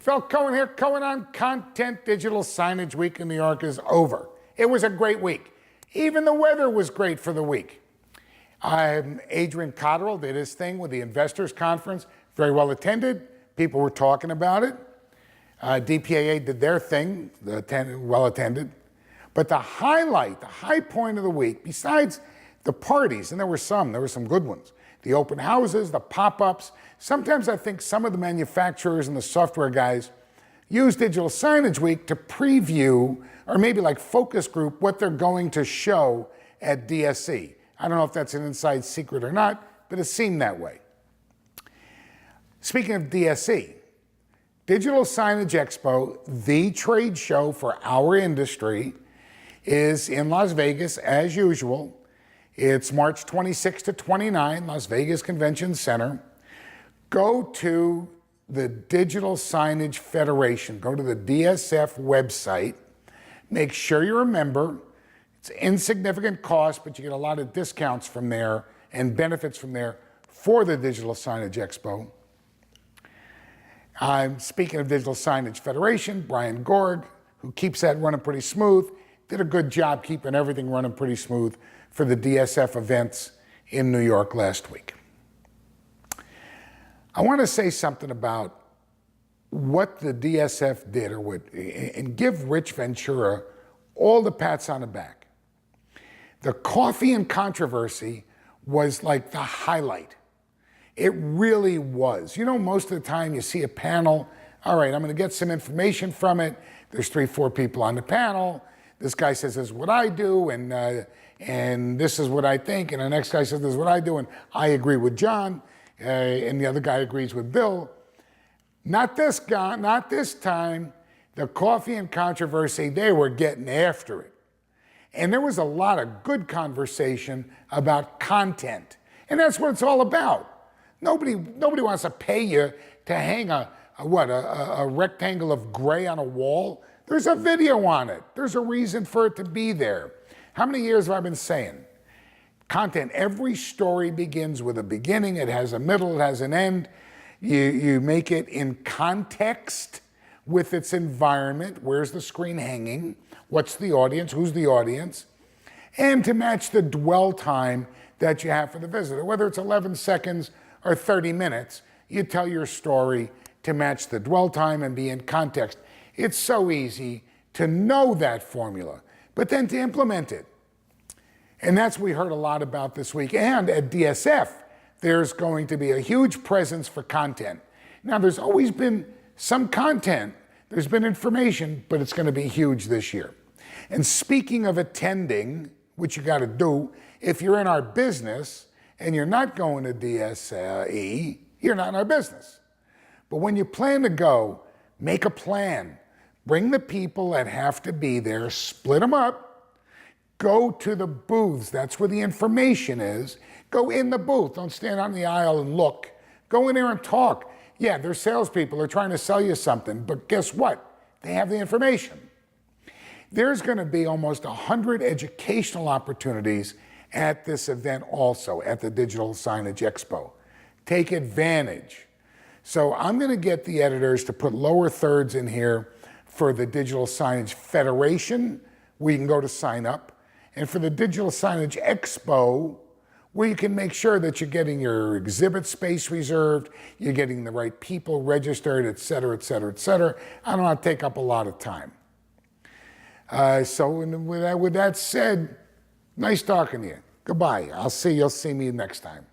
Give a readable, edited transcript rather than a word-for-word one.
Phil Cohen here, Cohen on Content. Digital Signage Week in New York is over. It was a great week. Even the weather was great for the week. Adrian Cotterill did his thing with the Investors Conference, very well attended. People were talking about it. DPAA did their thing, well attended. But the highlight, the high point of the week, besides the parties, and there were some good ones, the open houses, the pop-ups. Sometimes I think some of the manufacturers and the software guys use Digital Signage Week to preview, or maybe like focus group, what they're going to show at DSE. I don't know if that's an inside secret or not, but it seemed that way. Speaking of DSE, Digital Signage Expo, the trade show for our industry, is in Las Vegas as usual. It's March 26 to 29, Las Vegas Convention Center. Go to the Digital Signage Federation. Go to the DSF website. Make sure you're a member. It's insignificant cost, but you get a lot of discounts from there and benefits from there for the Digital Signage Expo. I'm speaking of Digital Signage Federation, Brian Gorg, who keeps that running pretty smooth, did a good job keeping everything running pretty smooth for the DSF events in New York last week. I want to say something about what the DSF did, and give Rich Ventura all the pats on the back. The coffee and controversy was like the highlight. It really was. You know, most of the time you see a panel, all right, I'm going to get some information from it. There's 3-4 people on the panel. This guy says, this is what I do, and this is what I think. And the next guy says, this is what I do, and I agree with John, and the other guy agrees with Bill. Not this guy, not this time. The coffee and controversy, they were getting after it. And there was a lot of good conversation about content. And that's what it's all about. Nobody wants to pay you to hang a rectangle of gray on a wall. There's a video on it. There's a reason for it to be there. How many years have I been saying? Content, every story begins with a beginning, it has a middle, it has an end. You make it in context with its environment. Where's the screen hanging? What's the audience? Who's the audience? And to match the dwell time that you have for the visitor. Whether it's 11 seconds or 30 minutes, you tell your story to match the dwell time and be in context. It's so easy to know that formula, but then to implement it. And that's what we heard a lot about this week. And at DSF, there's going to be a huge presence for content. Now, there's always been some content. There's been information, but it's going to be huge this year. And speaking of attending, which you got to do, if you're in our business and you're not going to DSE, you're not in our business. But when you plan to go, make a plan. Bring the people that have to be there, split them up, go to the booths. That's where the information is. Go in the booth. Don't stand on the aisle and look. Go in there and talk. Yeah, they're salespeople. They're trying to sell you something. But guess what? They have the information. There's going to be almost 100 educational opportunities at this event also, at the Digital Signage Expo. Take advantage. So I'm going to get the editors to put lower thirds in here for the Digital Signage Federation, where you can go to sign up, and for the Digital Signage Expo, where you can make sure that you're getting your exhibit space reserved, you're getting the right people registered, et cetera, et cetera, et cetera. I don't want to take up a lot of time. So with that said, nice talking to you. Goodbye. You'll see me next time.